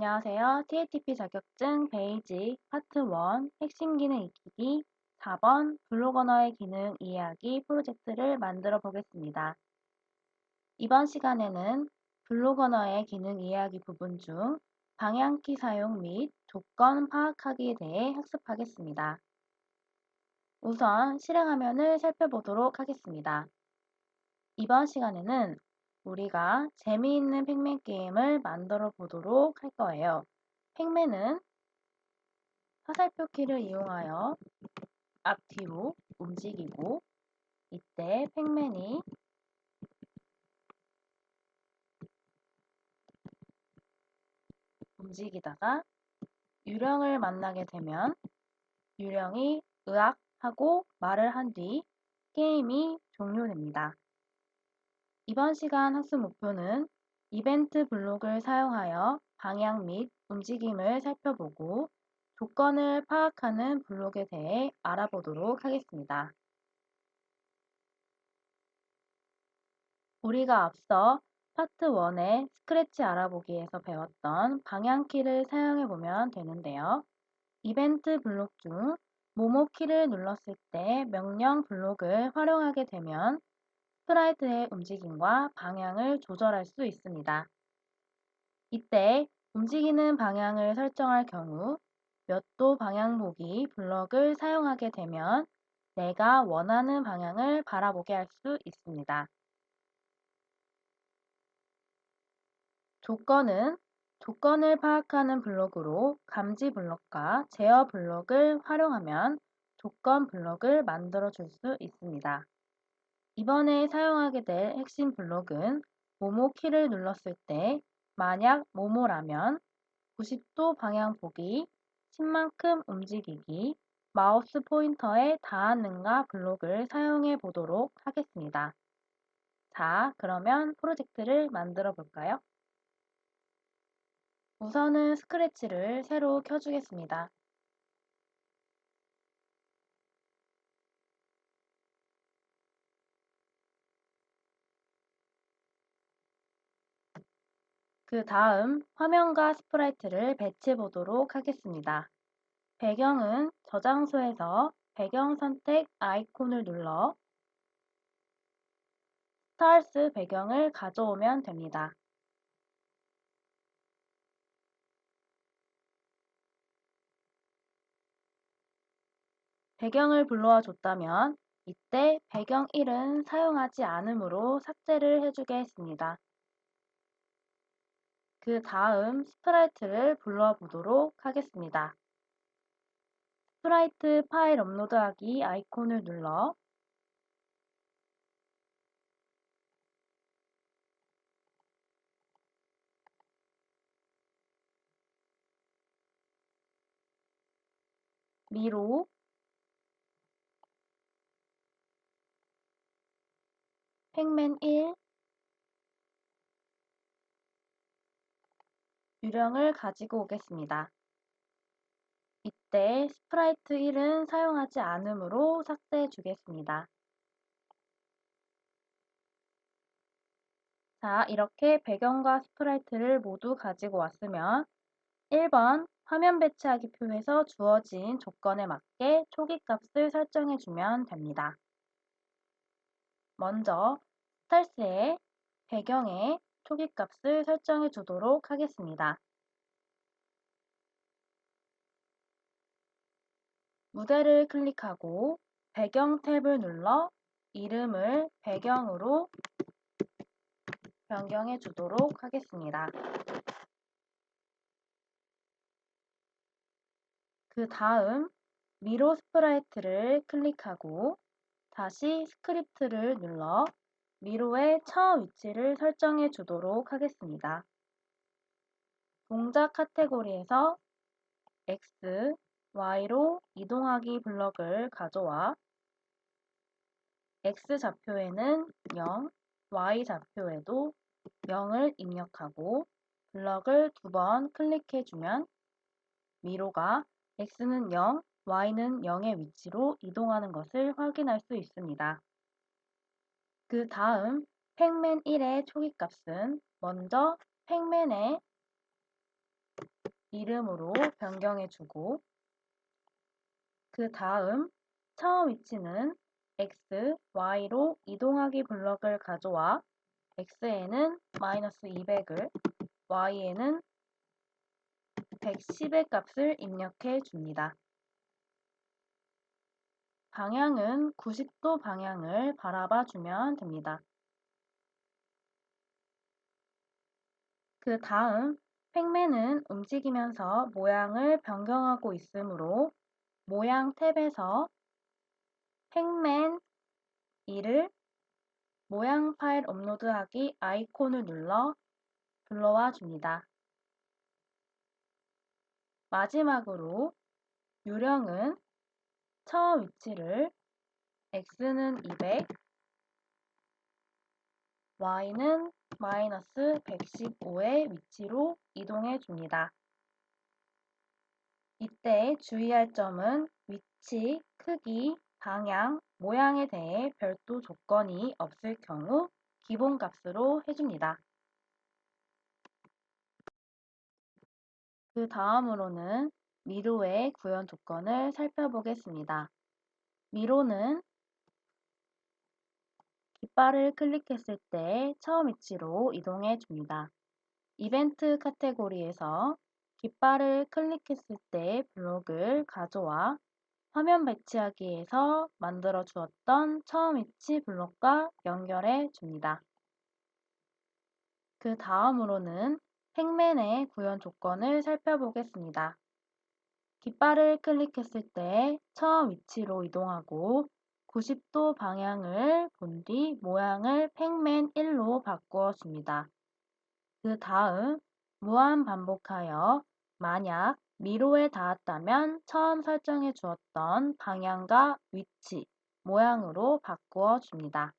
안녕하세요. TATP 자격증 베이직 파트 1 핵심 기능 익히기 4번 블록 언어의 기능 이해하기 프로젝트를 만들어 보겠습니다. 이번 시간에는 블록 언어의 기능 이해하기 부분 중 방향키 사용 및 조건 파악하기에 대해 학습하겠습니다. 우선 실행 화면을 살펴보도록 하겠습니다. 이번 시간에는 우리가 재미있는 팩맨 게임을 만들어 보도록 할 거예요. 팩맨은 화살표 키를 이용하여 앞뒤로 움직이고 이때 팩맨이 움직이다가 유령을 만나게 되면 유령이 으악 하고 말을 한 뒤 게임이 종료됩니다. 이번 시간 학습 목표는 이벤트 블록을 사용하여 방향 및 움직임을 살펴보고 조건을 파악하는 블록에 대해 알아보도록 하겠습니다. 우리가 앞서 파트 1의 스크래치 알아보기에서 배웠던 방향키를 사용해 보면 되는데요. 이벤트 블록 중 모모 키를 눌렀을 때 명령 블록을 활용하게 되면 스프라이트의 움직임과 방향을 조절할 수 있습니다. 이때 움직이는 방향을 설정할 경우 몇 도 방향 보기 블럭을 사용하게 되면 내가 원하는 방향을 바라보게 할 수 있습니다. 조건은 조건을 파악하는 블록으로 감지 블록과 제어 블록을 활용하면 조건 블록을 만들어 줄 수 있습니다. 이번에 사용하게 될 핵심 블록은 모모 키를 눌렀을 때 만약 모모라면 90도 방향 보기, 10만큼 움직이기, 마우스 포인터에 닿았는가 블록을 사용해 보도록 하겠습니다. 자, 그러면 프로젝트를 만들어 볼까요? 우선은 스크래치를 새로 켜주겠습니다. 그 다음 화면과 스프라이트를 배치해 보도록 하겠습니다. 배경은 저장소에서 배경 선택 아이콘을 눌러 스타일스 배경을 가져오면 됩니다. 배경을 불러와 줬다면 이때 배경 1은 사용하지 않으므로 삭제를 해주겠습니다. 그 다음 스프라이트를 불러와 보도록 하겠습니다. 스프라이트 파일 업로드하기 아이콘을 눌러 미로 팩맨 1 유령을 가지고 오겠습니다. 이때 스프라이트 1은 사용하지 않으므로 삭제해 주겠습니다. 자, 이렇게 배경과 스프라이트를 모두 가지고 왔으면 1번 화면 배치하기 표에서 주어진 조건에 맞게 초기 값을 설정해 주면 됩니다. 먼저 스탈스의 배경에 초기 값을 설정해 주도록 하겠습니다. 무대를 클릭하고 배경 탭을 눌러 이름을 배경으로 변경해 주도록 하겠습니다. 그 다음 미로 스프라이트를 클릭하고 다시 스크립트를 눌러 미로의 처 위치를 설정해 주도록 하겠습니다. 동작 카테고리에서 X, Y로 이동하기 블럭을 가져와 X 좌표에는 0, Y 좌표에도 0을 입력하고 블럭을 2번 클릭해주면 미로가 X는 0, Y는 0의 위치로 이동하는 것을 확인할 수 있습니다. 그 다음 팩맨 1의 초기값은 먼저 팩맨의 이름으로 변경해주고 그 다음 처음 위치는 x, y로 이동하기 블럭을 가져와 x에는 -200을, y에는 110의 값을 입력해 줍니다. 방향은 90도 방향을 바라봐 주면 됩니다. 그 다음 팩맨은 움직이면서 모양을 변경하고 있으므로 모양 탭에서 팩맨 2를 모양 파일 업로드하기 아이콘을 눌러 불러와 줍니다. 마지막으로 유령은 처음 위치를 x는 200, y는 -115의 위치로 이동해 줍니다. 이때 주의할 점은 위치, 크기, 방향, 모양에 대해 별도 조건이 없을 경우 기본값으로 해줍니다. 그 다음으로는 미로의 구현 조건을 살펴보겠습니다. 미로는 깃발을 클릭했을 때 처음 위치로 이동해 줍니다. 이벤트 카테고리에서 깃발을 클릭했을 때 블록을 가져와 화면 배치하기에서 만들어 주었던 처음 위치 블록과 연결해 줍니다. 그 다음으로는 팩맨의 구현 조건을 살펴보겠습니다. 깃발을 클릭했을 때 처음 위치로 이동하고 90도 방향을 본 뒤 모양을 팩맨 1로 바꾸어 줍니다. 그 다음 무한 반복하여 만약 미로에 닿았다면 처음 설정해 주었던 방향과 위치, 모양으로 바꾸어 줍니다.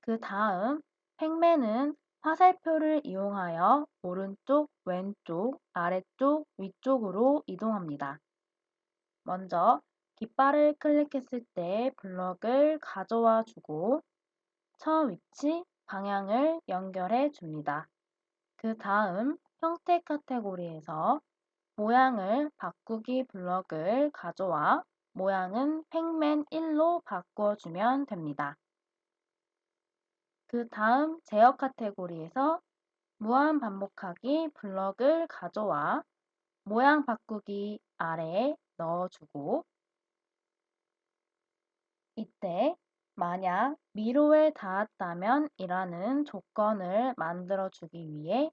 그 다음 팩맨은 화살표를 이용하여 오른쪽, 왼쪽, 아래쪽, 위쪽으로 이동합니다. 먼저 깃발을 클릭했을 때 블럭을 가져와 주고 처음 위치, 방향을 연결해 줍니다. 그 다음 형태 카테고리에서 모양을 바꾸기 블럭을 가져와 모양은 팩맨 1로 바꿔주면 됩니다. 그 다음 제어 카테고리에서 무한 반복하기 블럭을 가져와 모양 바꾸기 아래에 넣어주고 이때 만약 미로에 닿았다면 이라는 조건을 만들어주기 위해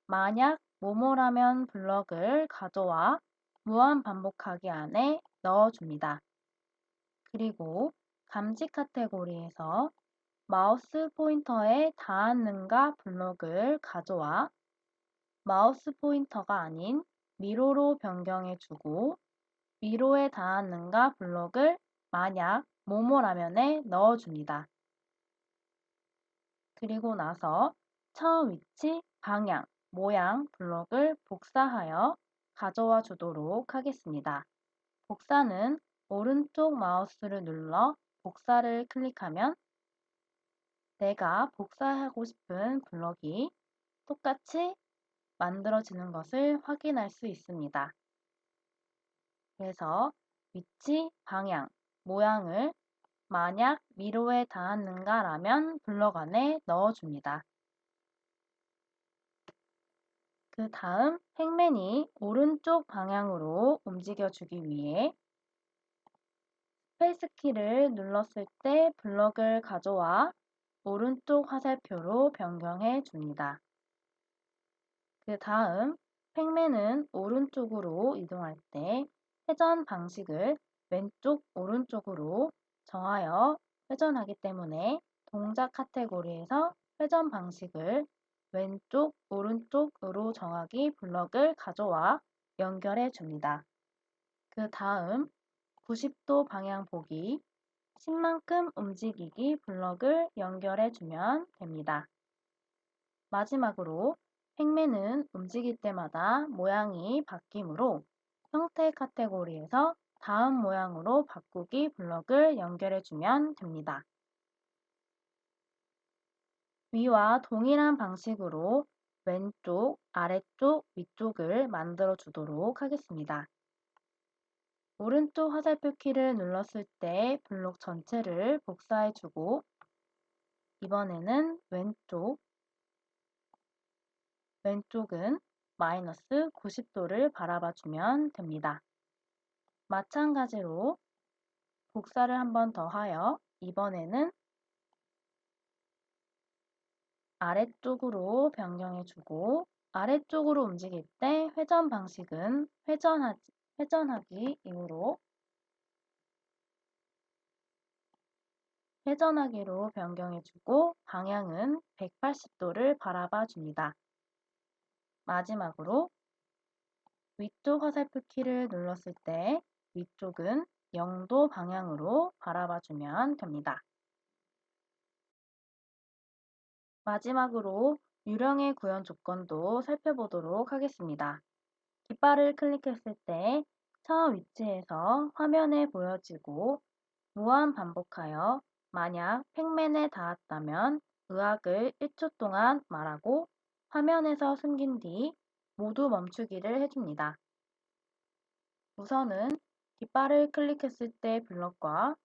만약 뭐뭐라면 블럭을 가져와 무한 반복하기 안에 넣어줍니다. 그리고 감지 카테고리에서 마우스 포인터에 닿았는가 블럭을 가져와 마우스 포인터가 아닌 미로로 변경해주고 미로에 닿았는가 블럭을 만약 뭐뭐라면에 넣어줍니다. 그리고 나서 처음 위치, 방향, 모양 블록을 복사하여 가져와 주도록 하겠습니다. 복사는 오른쪽 마우스를 눌러 복사를 클릭하면 내가 복사하고 싶은 블록이 똑같이 만들어지는 것을 확인할 수 있습니다. 그래서 위치, 방향, 모양을 만약 미로에 닿았는가 라면 블럭 안에 넣어줍니다. 그 다음 팩맨이 오른쪽 방향으로 움직여주기 위해 스페이스 키를 눌렀을 때 블럭을 가져와 오른쪽 화살표로 변경해 줍니다. 그 다음 팩맨은 오른쪽으로 이동할 때 회전 방식을 왼쪽, 오른쪽으로 정하여 회전하기 때문에 동작 카테고리에서 회전 방식을 왼쪽, 오른쪽으로 정하기 블럭을 가져와 연결해 줍니다. 그 다음 90도 방향 보기, 10만큼 움직이기 블럭을 연결해 주면 됩니다. 마지막으로 팩맨은 움직일 때마다 모양이 바뀌므로 형태 카테고리에서 다음 모양으로 바꾸기 블럭을 연결해 주면 됩니다. 위와 동일한 방식으로 왼쪽, 아래쪽, 위쪽을 만들어 주도록 하겠습니다. 오른쪽 화살표 키를 눌렀을 때 블록 전체를 복사해 주고 이번에는 왼쪽은 마이너스 90도를 바라봐 주면 됩니다. 마찬가지로 복사를 한 번 더 하여 이번에는 아래쪽으로 변경해 주고 아래쪽으로 움직일 때 회전 방식은 회전하기 이후로 회전하기로 변경해 주고 방향은 180도를 바라봐 줍니다. 마지막으로 위쪽 화살표 키를 눌렀을 때 위쪽은 0도 방향으로 바라봐 주면 됩니다. 마지막으로 유령의 구현 조건도 살펴보도록 하겠습니다. 깃발을 클릭했을 때 처음 위치에서 화면에 보여지고 무한 반복하여 만약 팩맨에 닿았다면 의학을 1초 동안 말하고 화면에서 숨긴 뒤 모두 멈추기를 해줍니다. 우선은 깃발을 클릭했을 때 블럭과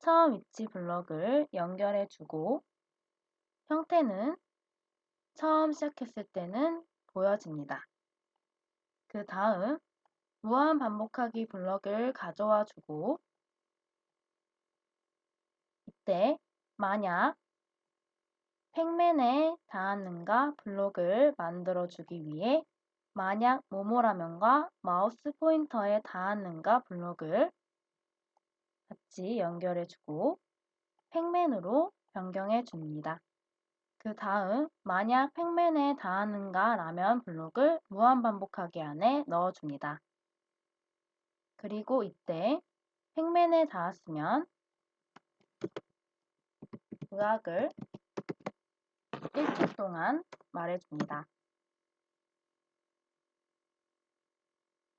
처음 위치 블럭을 연결해 주고 형태는 처음 시작했을 때는 보여집니다. 그 다음 무한 반복하기 블럭을 가져와 주고 이때 만약 팩맨에 닿았는가 블록을 만들어 주기 위해 만약 모모라면과 마우스 포인터에 닿았는가 블록을 같이 연결해 주고 팩맨으로 변경해 줍니다. 그 다음 만약 팩맨에 닿았는가 라면 블록을 무한반복하기 안에 넣어 줍니다. 그리고 이때 팩맨에 닿았으면 의학을 1초 동안 말해줍니다.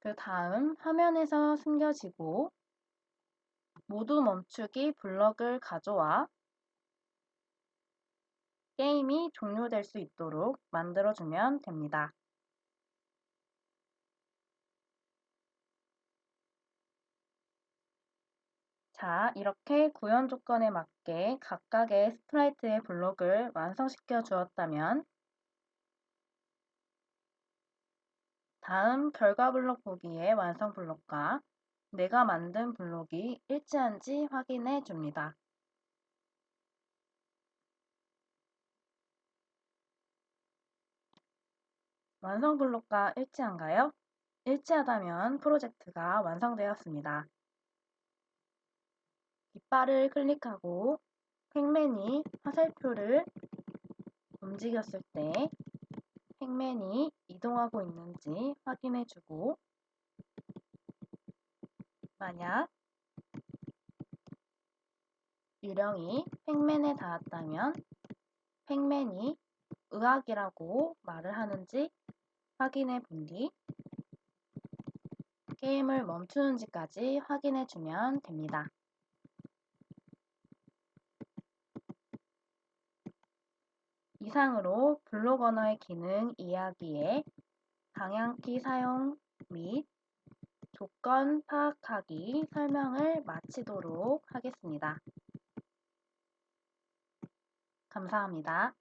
그 다음 화면에서 숨겨지고 모두 멈추기 블럭을 가져와 게임이 종료될 수 있도록 만들어주면 됩니다. 자, 이렇게 구현 조건에 맞게 각각의 스프라이트의 블록을 완성시켜 주었다면 다음 결과 블록 보기의 완성 블록과 내가 만든 블록이 일치한지 확인해 줍니다. 완성 블록과 일치한가요? 일치하다면 프로젝트가 완성되었습니다. 깃발을 클릭하고 팩맨이 화살표를 움직였을 때 팩맨이 이동하고 있는지 확인해주고 만약 유령이 팩맨에 닿았다면 팩맨이 의학이라고 말을 하는지 확인해 본 뒤 게임을 멈추는지까지 확인해 주면 됩니다. 이상으로 블록 언어의 기능 이야기에 방향키 사용 및 조건 파악하기 설명을 마치도록 하겠습니다. 감사합니다.